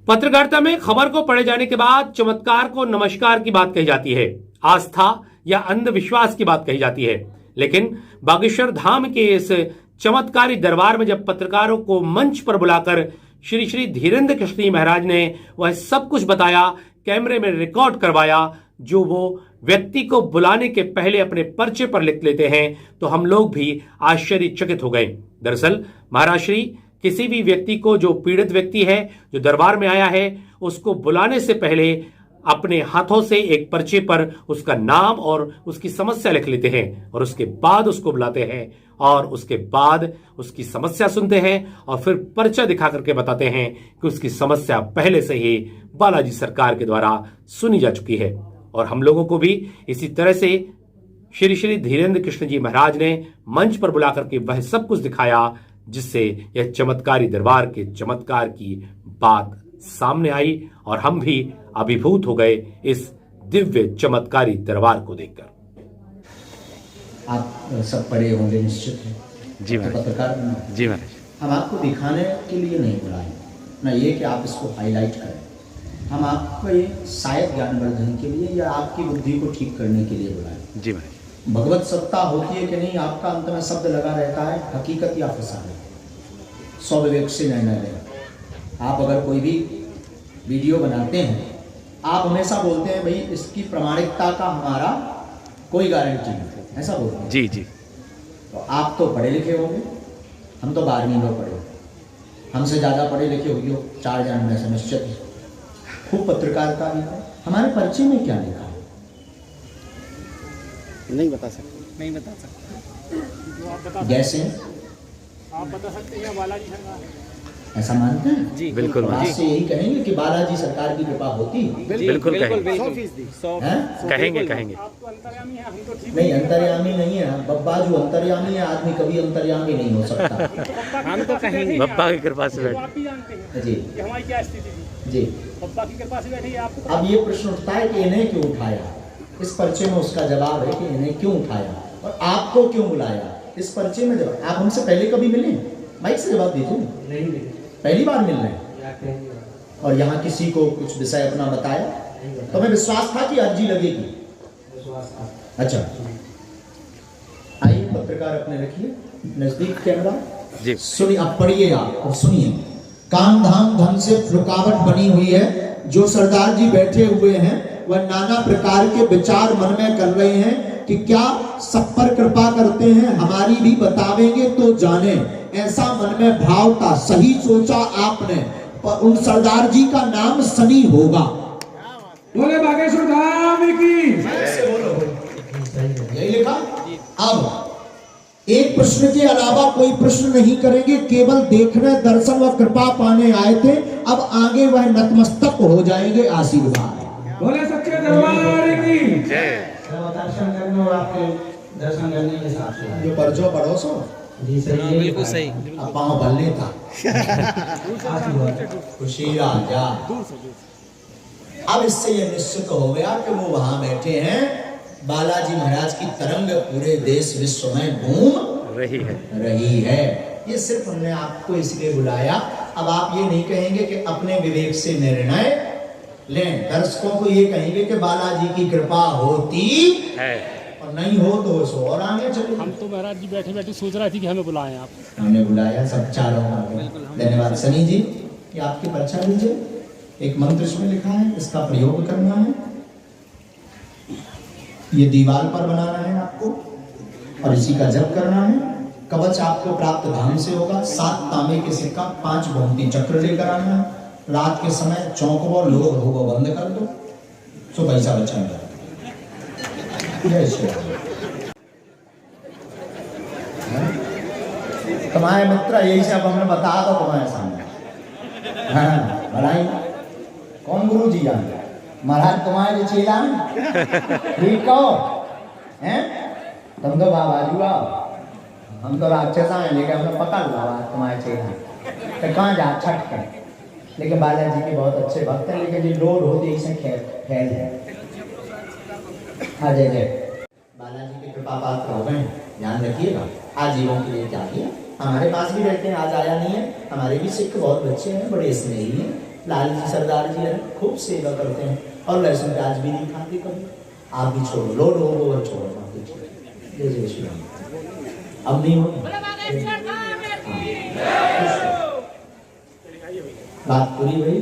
पत्रकारिता में खबर को पढ़े जाने के बाद चमत्कार को नमस्कार की बात कही जाती है, आस्था या अंधविश्वास की बात कही जाती है। लेकिन बागेश्वर धाम के इस चमत्कारी दरबार में जब पत्रकारों को मंच पर बुलाकर श्री श्री धीरेन्द्र कृष्ण जी महाराज ने वह सब कुछ बताया, कैमरे में रिकॉर्ड करवाया, जो वो व्यक्ति को बुलाने के पहले अपने पर्चे पर लिख लेते हैं, तो हम लोग भी आश्चर्यचकित हो गए। दरअसल महाराज श्री किसी भी व्यक्ति को, जो पीड़ित व्यक्ति है, जो दरबार में आया है, उसको बुलाने से पहले अपने हाथों से एक पर्चे पर उसका नाम और उसकी समस्या लिख लेते हैं और उसके बाद उसको बुलाते हैं और उसके बाद उसकी समस्या सुनते हैं और फिर पर्चा दिखा करके बताते हैं कि उसकी समस्या पहले से ही बालाजी सरकार के द्वारा सुनी जा चुकी है। और हम लोगों को भी इसी तरह से श्री श्री धीरेन्द्र कृष्ण जी महाराज ने मंच पर बुला करके वह सब कुछ दिखाया, जिससे यह चमत्कारी दरबार के चमत्कार की बात सामने आई और हम भी अभिभूत हो गए इस दिव्य चमत्कारी दरबार को देखकर। आप सब पढ़े होंगे निश्चित है जी महाराज। पत्रकार जी महाराज, हम आपको दिखाने के लिए नहीं बुलाए, ना ये कि आप इसको हाईलाइट करें। हम आपको ये शायद ज्ञानवर्धन के लिए या आपकी बुद्धि को ठीक करने के लिए बुलाए। जी महाराज। भगवत सत्ता होती है कि नहीं, आपका अंत में शब्द लगा रहता है हकीकत या फसाद। स्वविवेक से निर्णय लें। आप अगर कोई भी वीडियो बनाते हैं, आप हमेशा बोलते हैं भाई इसकी प्रामाणिकता का हमारा कोई गारंटी नहीं, ऐसा बोलते हैं। जी जी। तो आप तो पढ़े लिखे होंगे, हम तो 12वीं में पढ़े, हमसे ज़्यादा पढ़े लिखे होगी 4 जन में से निश्चित है। खूब पत्रकारिता भी है। हमारे पर्चे में क्या लिखा है नहीं बता सकते। जैसे आप बता सकते हैं बालाजी सरकार, ऐसा मानते हैं? जी बिल्कुल। बात से यही कहेंगे कि बालाजी सरकार की कृपा होती बिल्कुल कहेंगे। 100% है? कहेंगे। आप तो अंतर्यामी हैं, हम तो ठीक नहीं, अंतर्यामी नहीं है बब्बा। जो अंतर्यामी है, आदमी कभी अंतर्यामी नहीं हो सकता। हम तो कहेंगे बप्पा की कृपा से तो बैठ। आप भी जानते हैं जी कि हमारी क्या स्थिति थी। जी। पप्पा की कृपा से बैठे हैं, आपको अब ये प्रश्न उठता है कि इन्हें क्यों उठाया। इस पर्चे में उसका जवाब है कि इन्हें क्यों उठाया और आपको क्यों बुलाया। इस पर्चे में जवाब। आप हमसे पहले कभी मिले? माइक से जवाब दीजिए। नहीं मिले, पहली बार मिल रहे हैं और यहाँ किसी को कुछ विषय अपना बताया तो हमें विश्वास था कि अर्जी लगेगी। अच्छा, आइए पत्रकार अपने रखिए नजदीक कैमरा जी। सुनिए, अब पढ़िए आप और सुनिए। काम धाम धन से रुकावट बनी हुई है। जो सरदार जी बैठे हुए हैं वह नाना प्रकार के विचार मन में कर रहे हैं कि क्या सब पर कृपा करते हैं, हमारी भी बतावेंगे तो जाने। ऐसा मन में भाव था। सही सोचा आपने, पर उन सरदार जी का नाम सनी होगा। बोले बागेश्वर धाम की। यही लिखा। अब एक प्रश्न के अलावा कोई प्रश्न नहीं करेंगे, केवल देखने, दर्शन व कृपा पाने आए थे। अब आगे वह नतमस्तक हो जाएंगे। आशीर्वाद। बोले सच्चे दरबार की। दर्शन करने और आपके दर्शन करने के साथ जो पर्चो पड़ोसो जी सही, बिल्कुल सही। अब पाँव भल्ले था खुशी राजा। अब इससे ये निश्चित हो गया कि वो वहां बैठे हैं। बालाजी महाराज की तरंग पूरे देश विश्व में घूम रही है। ये सिर्फ हमने आपको इसलिए बुलाया। अब आप ये नहीं कहेंगे कि अपने विवेक से निर्णय लें। दर्शकों को ये कहेंगे कि बालाजी की कृपा होती है और नहीं हो तो सो और आगे चलो। हम तो महाराज जी बैठे बैठे सोच रहे थे कि हमें बुलाएं आप। हमने बुलाया, सब चारों आगे। धन्यवाद सनी जी। ये आपकी पर्चा लीजिए। एक मंत्र इसमें लिखा है, इसका प्रयोग करना है। ये दीवार पर बनाना है आपको और इसी का जप करना है। कवच आपको प्राप्त धाम से होगा। 7 तांबे के सिक्का, 5 गोमती चक्र लेकर आना है। रात के समय चौंकवो लोग होगो बंद कर दो, सो पैसा बचाएंगे। जय श्री राम। तुम्हारे मित्र यही सब हमने बता दो तुम्हारे सामने। हाँ बढ़ाई कौन गुरु जी जानते महाराज तुम्हारे चेला ठीक हो हैं? तुम तो बाबा जी आओ, हम तो राक्षस हैं, लेकिन हमने पकड़ ला तुम्हारे चेला। तो कहाँ जा छठ कर। लेकिन बालाजी के बहुत अच्छे भक्त हैं, लेकिन ये लोड होती है इसे फैल है। हाँ जय जय। बालाजी की कृपा पात्र हो गए, ध्यान रखिएगा। आजीवन के लिए क्या किया। हमारे पास भी रहते हैं, आज आया नहीं है। हमारे भी सिख बहुत बच्चे हैं, बड़े स्नेही हैं। लाल जी सरदार जी है खूब सेवा करते हैं और लहसुन प्याज भी नहीं खाते कभी। आप भी छोड़ो, लो गोबर छोड़ो, जय जय श्री राम। अब नहीं हो बात पूरी हुई।